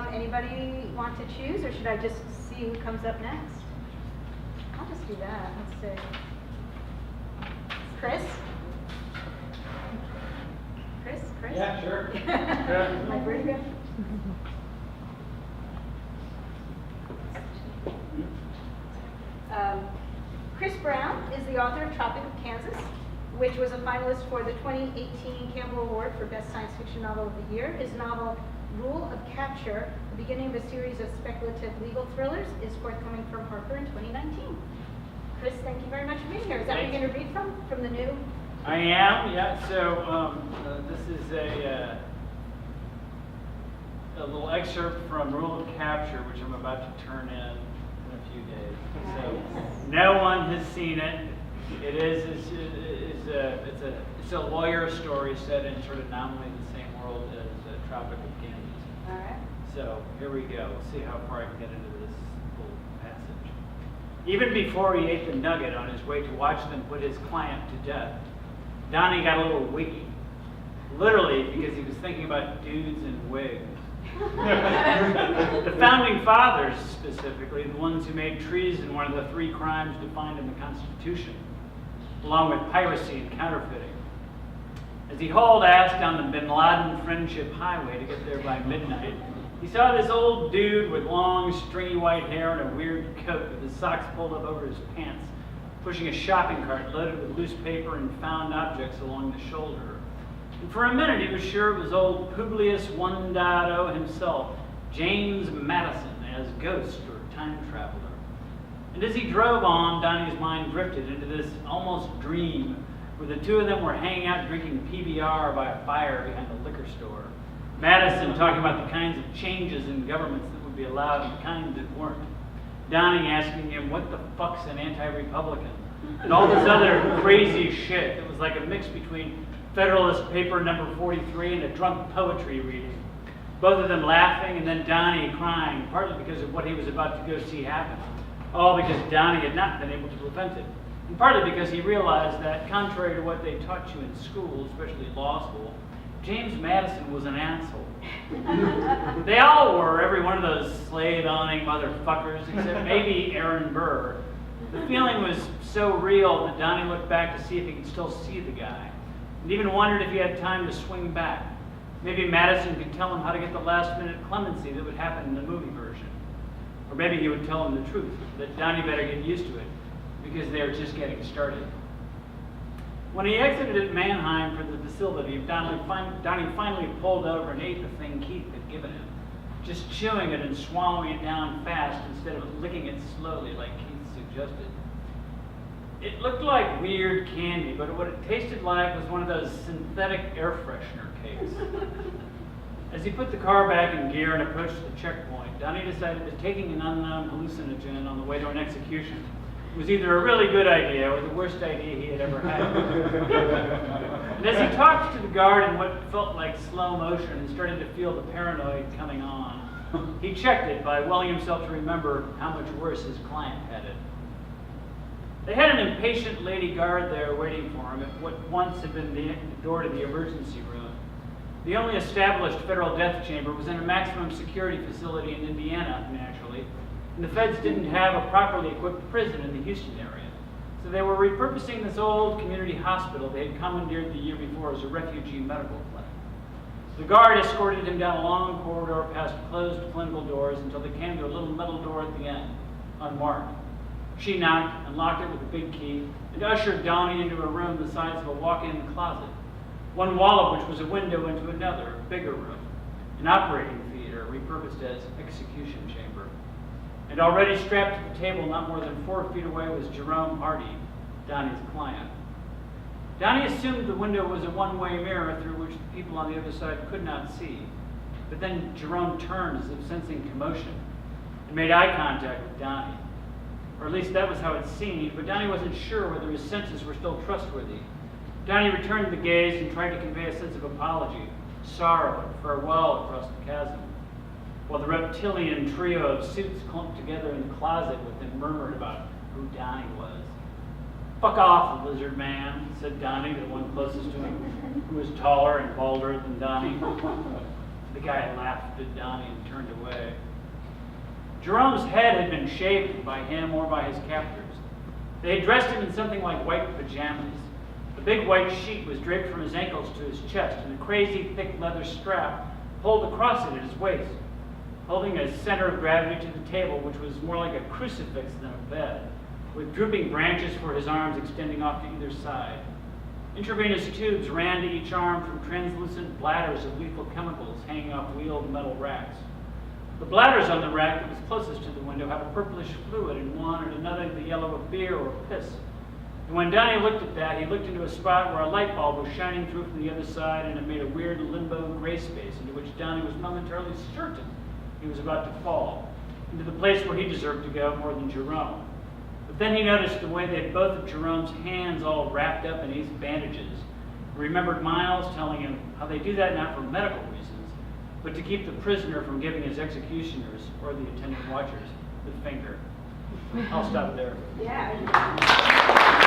Anybody want to choose, or should I just see who comes up next? I'll just do that. Let's see. Chris? Chris? Yeah, sure. Like, where'd you go? Chris Brown is the author of Tropic of Kansas, which was a finalist for the 2018 Campbell Award for Best Science Fiction Novel of the Year. His novel, Rule of Capture, the beginning of a series of speculative legal thrillers, is forthcoming from Harper in 2019. Chris, thank you very much for being here. Is that what you're going to read from the new? I am, yeah. So this is a little excerpt from Rule of Capture, which I'm about to turn in a few days. So no one has seen it. It's a lawyer story set in sort of nominally the same world as Tropic of Kansas. All right. So here we go. We'll see how far I can get into this little passage. Even before he ate the nugget on his way to watch them put his client to death, Donnie got a little wiggy. Literally, because he was thinking about dudes in wigs. The founding fathers, specifically, the ones who made treason one of the 3 crimes defined in the Constitution, along with piracy and counterfeiting. As he hauled ass down the Bin Laden Friendship Highway to get there by midnight, he saw this old dude with long, stringy white hair and a weird coat with his socks pulled up over his pants, pushing a shopping cart loaded with loose paper and found objects along the shoulder. And for a minute he was sure it was old Publius 1.0 himself, James Madison, as ghost or time traveler. And as he drove on, Donnie's mind drifted into this almost dream where the two of them were hanging out drinking PBR by a fire behind the liquor store. Madison talking about the kinds of changes in governments that would be allowed and the kinds that weren't. Donnie asking him, what the fuck's an anti-Republican? And all this other crazy shit that was like a mix between Federalist paper number 43 and a drunk poetry reading. Both of them laughing and then Donnie crying, partly because of what he was about to go see happen. All because Donnie had not been able to prevent it. And partly because he realized that, contrary to what they taught you in school, especially law school, James Madison was an asshole. They all were, every one of those slave-owning motherfuckers, except maybe Aaron Burr. The feeling was so real that Donnie looked back to see if he could still see the guy, and even wondered if he had time to swing back. Maybe Madison could tell him how to get the last-minute clemency that would happen in the movie version. Or maybe he would tell him the truth, that Donnie better get used to it, because they were just getting started. When he exited at Mannheim for the facility, Donnie finally pulled over and ate the thing Keith had given him, just chewing it and swallowing it down fast instead of licking it slowly like Keith suggested. It looked like weird candy, but what it tasted like was one of those synthetic air freshener cakes. As he put the car back in gear and approached the checkpoint, Donnie decided that taking an unknown hallucinogen on the way to an execution was either a really good idea or the worst idea he had ever had. And as he talked to the guard in what felt like slow motion and started to feel the paranoid coming on, he checked it by willing himself to remember how much worse his client had it. They had an impatient lady guard there waiting for him at what once had been the door to the emergency room. The only established federal death chamber was in a maximum security facility in Indiana, naturally, and the feds didn't have a properly equipped prison in the Houston area. So they were repurposing this old community hospital they had commandeered the year before as a refugee medical clinic. The guard escorted him down a long corridor past closed clinical doors until they came to a little metal door at the end, unmarked. She knocked, unlocked it with a big key, and ushered Donnie into a room the size of a walk-in closet, one wall of which was a window into another, bigger room, an operating theater repurposed as execution chamber. And already strapped to the table not more than 4 feet away was Jerome Hardy, Donnie's client. Donnie assumed the window was a one-way mirror through which the people on the other side could not see. But then Jerome turned as if sensing commotion and made eye contact with Donnie. Or at least that was how it seemed, but Donnie wasn't sure whether his senses were still trustworthy. Donnie returned the gaze and tried to convey a sense of apology, sorrow, and farewell across the chasm, while the reptilian trio of suits clumped together in the closet with him murmured about who Donnie was. "Fuck off, lizard man," said Donnie to the one closest to him, who was taller and balder than Donnie. The guy laughed at Donnie and turned away. Jerome's head had been shaved by him or by his captors. They had dressed him in something like white pajamas. A big white sheet was draped from his ankles to his chest, and a crazy thick leather strap pulled across it at his waist, holding a center of gravity to the table, which was more like a crucifix than a bed, with drooping branches for his arms extending off to either side. Intravenous tubes ran to each arm from translucent bladders of lethal chemicals hanging off wheeled metal racks. The bladders on the rack that was closest to the window had a purplish fluid in one and another the yellow of beer or piss. And when Donnie looked at that, he looked into a spot where a light bulb was shining through from the other side, and it made a weird limbo gray space into which Donnie was momentarily certain he was about to fall, into the place where he deserved to go more than Jerome. But then he noticed the way they had both of Jerome's hands all wrapped up in ace bandages. He remembered Miles telling him how they do that not for medical reasons, but to keep the prisoner from giving his executioners or the attending watchers the finger. I'll stop there. Yeah.